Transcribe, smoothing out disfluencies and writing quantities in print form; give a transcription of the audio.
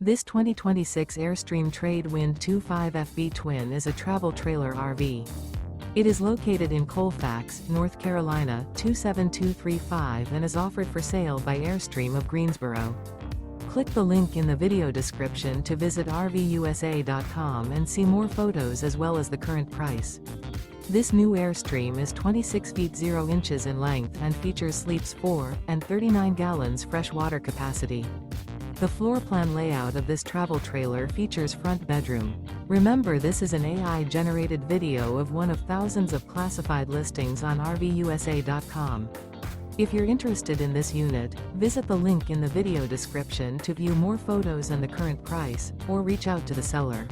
This 2026 Airstream Trade Wind 25FB Twin is a travel trailer RV. It is located in Colfax, North Carolina, 27235 and is offered for sale by Airstream of Greensboro. Click the link in the video description to visit RVUSA.com and see more photos as well as the current price. This new Airstream is 26 feet 0 inches in length and features sleeps 4 and 39 gallons fresh water capacity. The floor plan layout of this travel trailer features front bedroom. Remember, this is an AI-generated video of one of thousands of classified listings on RVUSA.com. If you're interested in this unit, visit the link in the video description to view more photos and the current price, or reach out to the seller.